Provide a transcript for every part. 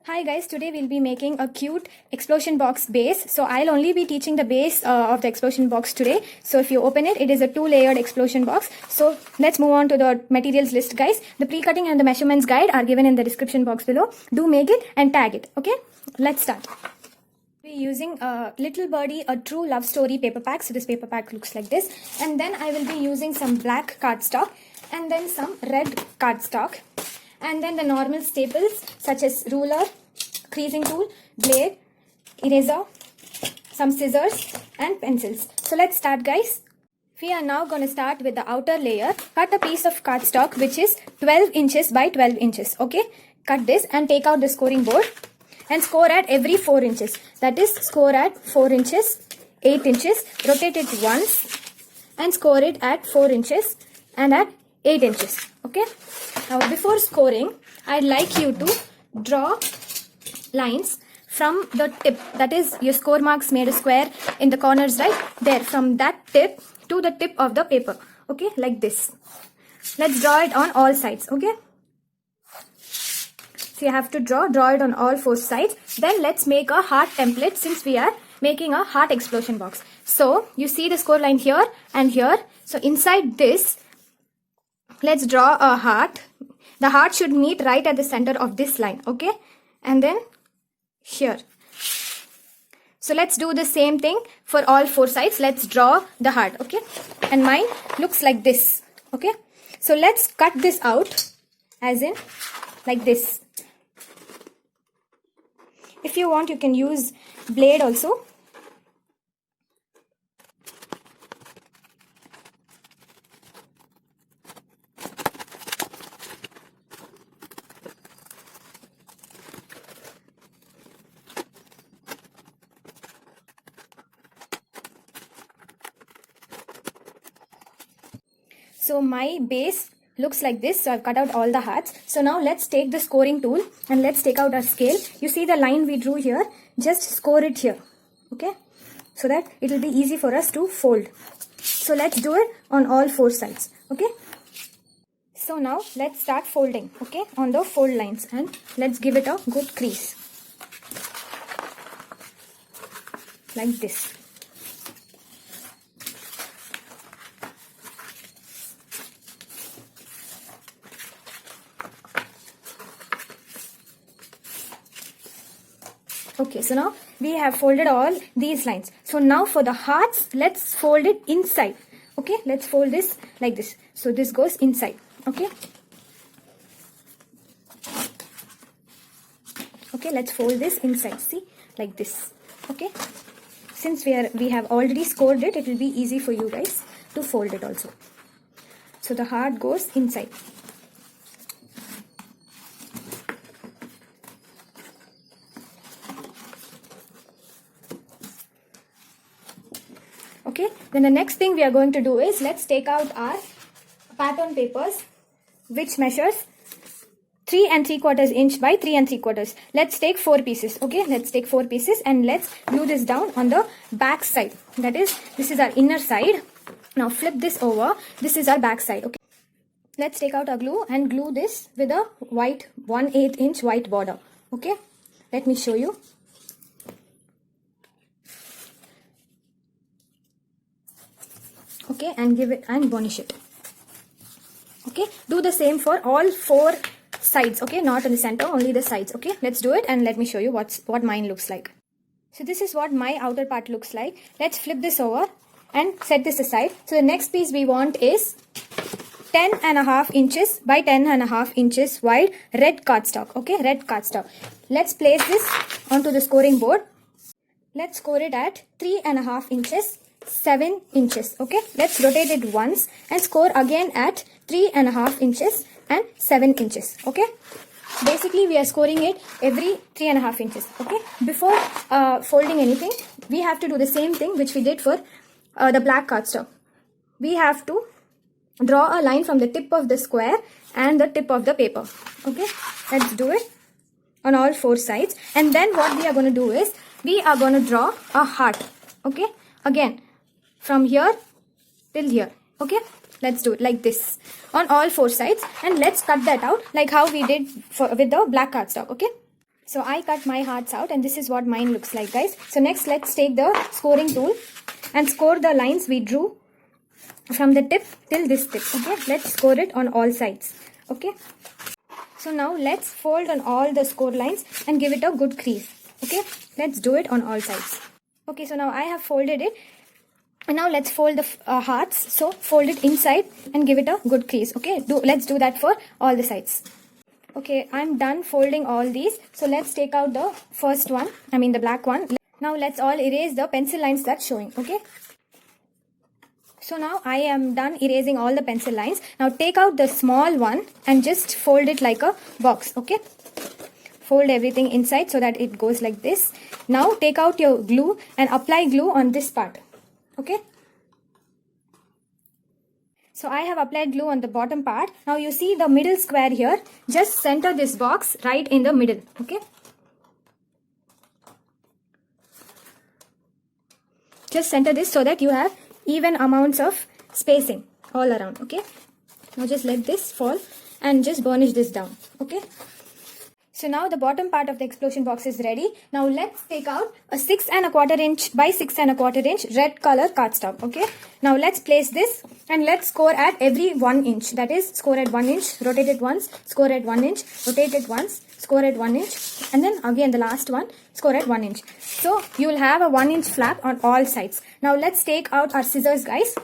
Hi guys, today we'll be making a cute explosion box base. So I'll only be teaching the base of the explosion box today. So if you open it, it is a 2-layered explosion box. So let's move on to the materials list guys. The pre-cutting and the measurements guide are given in the description box below. Do make it and tag it. Okay, let's start. We're using a Little Birdie, a true love story paper pack. So this paper pack looks like this. And then I will be using some black cardstock and then some red cardstock. And then the normal staples such as ruler, creasing tool, blade, eraser, some scissors and pencils. So let's start guys. We are now going to start with the outer layer. Cut a piece of cardstock which is 12 inches by 12 inches. Okay, cut this and take out the scoring board and score at every 4 inches. That is, score at 4 inches, 8 inches, rotate it once and score it at 4 inches and at 8 inches. Okay. Now before scoring, I'd like you to draw lines from the tip. That is, your score marks made a square in the corners, right? There, from that tip to the tip of the paper. Okay, like this. Let's draw it on all sides. Okay. So you have to draw it on all 4 sides. Then let's make a heart template since we are making a heart explosion box. So you see the score line here and here. So inside this, let's draw a heart. The heart should meet right at the center of this line, okay? And then here. So let's do the same thing for all 4 sides. Let's draw the heart, okay? And mine looks like this, okay? So let's cut this out as in like this. If you want, you can use blade also. So my base looks like this. So I've cut out all the hearts. So now let's take the scoring tool and let's take out our scale. You see the line we drew here? Just score it here. Okay? So that it will be easy for us to fold. So let's do it on all 4 sides. Okay? So now let's start folding. Okay? On the fold lines, and let's give it a good crease. Like this. Okay, so now we have folded all these lines. So now for the hearts, let's fold it inside. Okay, let's fold this like this. So this goes inside. Okay. Okay, let's fold this inside. See, like this. Okay. Since we have already scored it, it will be easy for you guys to fold it also. So the heart goes inside. Okay, then the next thing we are going to do is let's take out our pattern papers which measures 3 3/4 inch by 3 3/4. Let's take 4 pieces. Okay, let's take 4 pieces and let's glue this down on the back side. That is, this is our inner side. Now flip this over. This is our back side. Okay, let's take out our glue and glue this with a white 1/8 inch white border. Okay, let me show you. Okay, and give it and burnish it. Okay, do the same for all 4 sides. Okay, not in the center, only the sides. Okay, let's do it and let me show you what mine looks like. So this is what my outer part looks like. Let's flip this over and set this aside. So the next piece we want is 10.5 inches by 10.5 inches wide red cardstock. Okay, red cardstock. Let's place this onto the scoring board. Let's score it at 3.5 inches. 7 inches. Okay, let's rotate it once and score again at 3.5 inches and 7 inches. Okay, basically we are scoring it every 3.5 inches. Okay, before folding anything, we have to do the same thing which we did for the black cardstock. We have to draw a line from the tip of the square and the tip of the paper. Okay, let's do it on all 4 sides, and then what we are going to do is we are going to draw a heart. Okay, again from here till here. Okay, let's do it like this on all 4 sides, and let's cut that out like how we did with the black cardstock. Okay, So I cut my hearts out and this is what mine looks like, guys. So next let's take the scoring tool and score the lines we drew from the tip till this tip. Okay, let's score it on all sides. Okay, so now let's fold on all the score lines and give it a good crease. Okay, let's do it on all sides. Okay, so now I have folded it. And now let's fold the hearts. So fold it inside and give it a good crease. Okay, let's do that for all the sides. Okay, I'm done folding all these. So let's take out the first one, the black one. Now let's all erase the pencil lines that's showing. Okay, so now I am done erasing all the pencil lines. Now take out the small one and just fold it like a box. Okay, fold everything inside so that it goes like this. Now take out your glue and apply glue on this part. Okay, so I have applied glue on the bottom part. Now you see the middle square here. Just center this box right in the middle. Okay, just center this so that you have even amounts of spacing all around. Okay, now just let this fall and just burnish this down. Okay, so now the bottom part of the explosion box is ready. Now let's take out a 6 1/4 inch by 6 1/4 inch red color cardstock. Okay, now let's place this and let's score at every 1 inch. That is, score at 1 inch, rotate it once, score at 1 inch, rotate it once, score at 1 inch, and then again the last one, score at 1 inch. So you will have a 1 inch flap on all sides. Now let's take out our scissors, guys.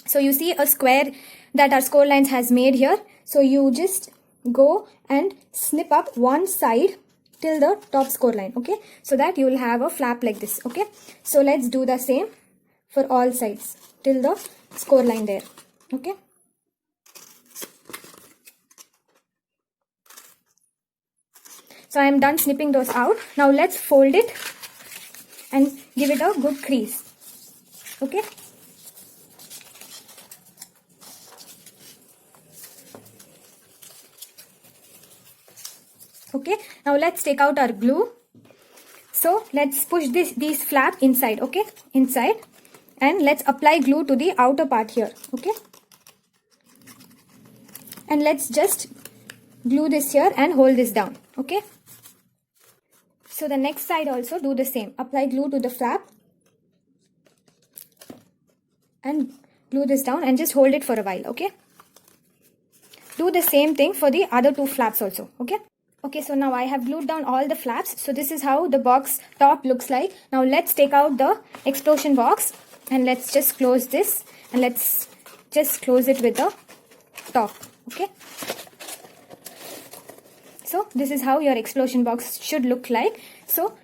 So you see a square that our score lines has made here. So you just go and snip up one side till the top score line. Okay, so that you will have a flap like this. Okay, so let's do the same for all sides till the score line there. Okay, so I am done snipping those out. Now let's fold it and give it a good crease. Okay, okay, now let's take out our glue. So let's push these flap inside. Okay, inside, and let's apply glue to the outer part here. Okay, and let's just glue this here and hold this down. Okay, so the next side also do the same. Apply glue to the flap and glue this down and just hold it for a while. Okay, do the same thing for the other two flaps also. Okay, okay, so now I have glued down all the flaps. So this is how the box top looks like. Now let's take out the explosion box and let's just close this and let's just close it with the top. Okay, so this is how your explosion box should look like. So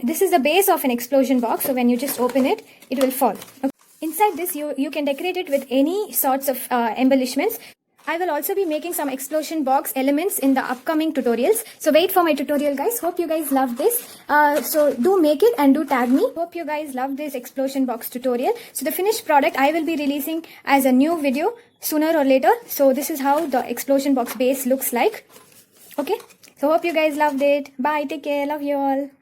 this is the base of an explosion box. So when you just open it, it will fall. Okay. Inside this, you can decorate it with any sorts of embellishments. I will also be making some explosion box elements in the upcoming tutorials. So wait for my tutorial, guys. Hope you guys love this. So do make it and do tag me. Hope you guys love this explosion box tutorial. So the finished product I will be releasing as a new video sooner or later. So this is how the explosion box base looks like. Okay. So hope you guys loved it. Bye. Take care. Love you all.